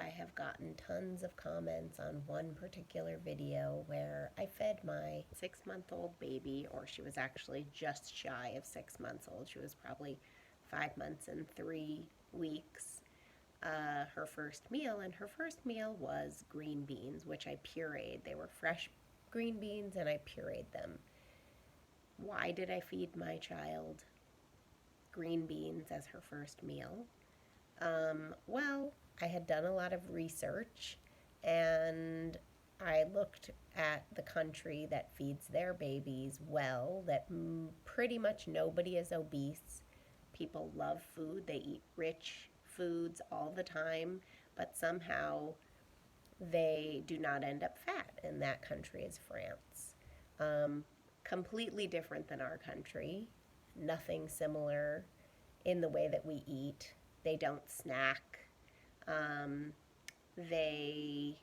I have gotten tons of comments on one particular video where I fed my 6-month-old baby, or she was actually just shy of 6 months old. She was probably 5 months and 3 weeks, her first meal, and her first meal was green beans, which I pureed. They were fresh green beans, and I pureed them. Why did I feed my child green beans as her first meal? Well, I had done a lot of research and I looked at the country that feeds their babies well, that pretty much nobody is obese. People love food, they eat rich foods all the time, but somehow they do not end up fat, and that country is France. Completely different than our country, nothing similar in the way that we eat. They don't snack. They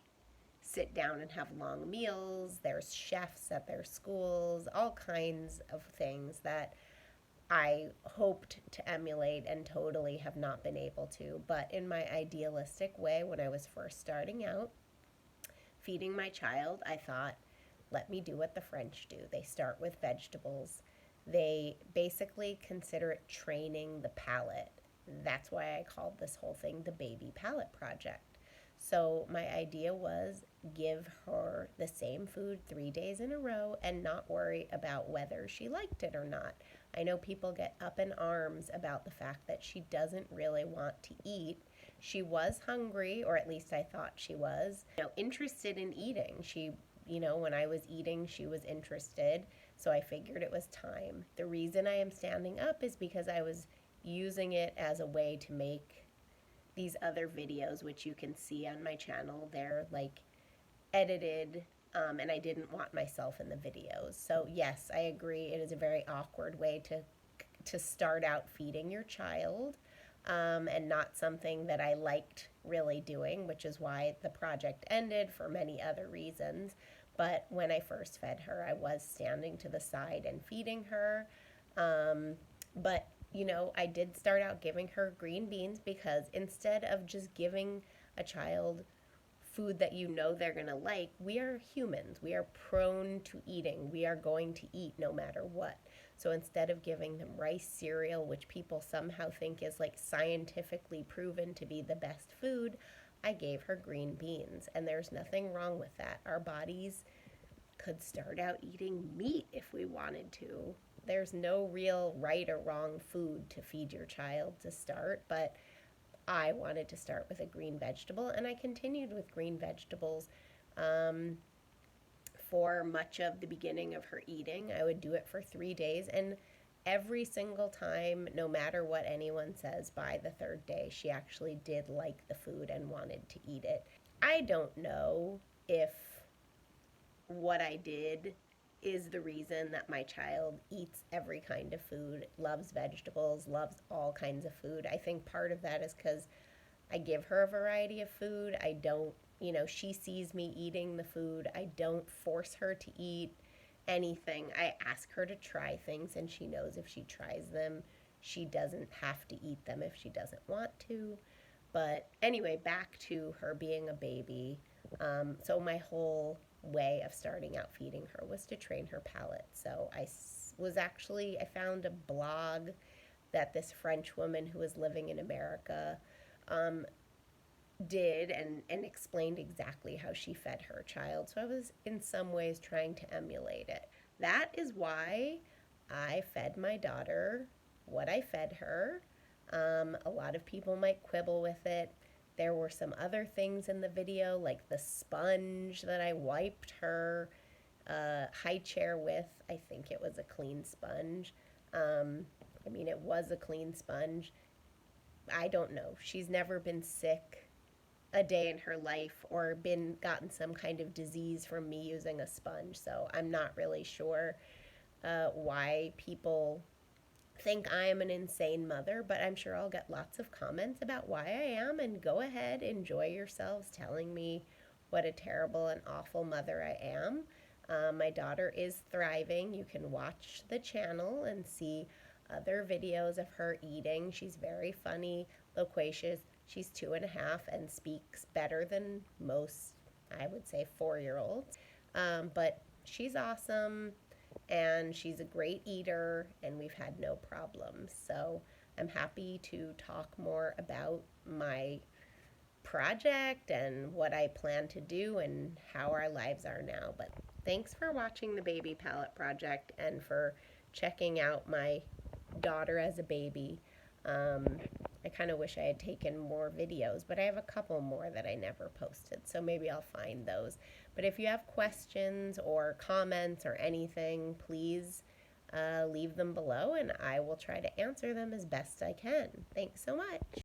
sit down and have long meals. There's chefs at their schools, all kinds of things that I hoped to emulate and totally have not been able to. But in my idealistic way, when I was first starting out, feeding my child, I thought, let me do what the French do. They start with vegetables. They basically consider it training the palate. That's why I called this whole thing the Baby Palate Project. So my idea was give her the same food 3 days in a row and not worry about whether she liked it or not. I know people get up in arms about the fact that she doesn't really want to eat. She was hungry, or at least I thought she was, interested in eating. She, when I was eating, she was interested. So I figured it was time. The reason I am standing up is because I was using it as a way to make these other videos, which you can see on my channel. They're like edited, and I didn't want myself in the videos. So yes, I agree. It is a very awkward way to start out feeding your child, and not something that I liked really doing, which is why the project ended for many other reasons. But when I first fed her, I was standing to the side and feeding her. But I did start out giving her green beans because instead of just giving a child food that they're going to like, we are humans. We are prone to eating. We are going to eat no matter what. So instead of giving them rice cereal, which people somehow think is like scientifically proven to be the best food, I gave her green beans. And there's nothing wrong with that. Our bodies could start out eating meat if we wanted to. There's no real right or wrong food to feed your child to start, but I wanted to start with a green vegetable, and I continued with green vegetables for much of the beginning of her eating. I would do it for 3 days, and every single time, no matter what anyone says, by the third day, she actually did like the food and wanted to eat it. I don't know if what I did is the reason that my child eats every kind of food, loves vegetables, loves all kinds of food. I think part of that is because I give her a variety of food. I don't, she sees me eating the food. I don't force her to eat anything. I ask her to try things, and she knows if she tries them, she doesn't have to eat them if she doesn't want to. But anyway, back to her being a baby. So my whole way of starting out feeding her was to train her palate. So I found a blog that this French woman who was living in America did and explained exactly how she fed her child. So I was in some ways trying to emulate it. That is why I fed my daughter what I fed her. A lot of people might quibble with it. There were some other things in the video, like the sponge that I wiped her high chair with. I think it was a clean sponge. It was a clean sponge. I don't know. She's never been sick a day in her life or gotten some kind of disease from me using a sponge. So I'm not really sure why people think I am an insane mother, but I'm sure I'll get lots of comments about why I am, and go ahead, enjoy yourselves telling me what a terrible and awful mother I am. My daughter is thriving. You can watch the channel and see other videos of her eating. She's very funny, loquacious, She's 2.5 and speaks better than most, I would say, 4-year-olds. But she's awesome and she's a great eater, and we've had no problems. So I'm happy to talk more about my project and what I plan to do and how our lives are now. But thanks for watching the Baby Palate Project and for checking out my daughter as a baby. I kind of wish I had taken more videos, but I have a couple more that I never posted, so maybe I'll find those. But if you have questions or comments or anything, please leave them below and I will try to answer them as best I can. Thanks so much.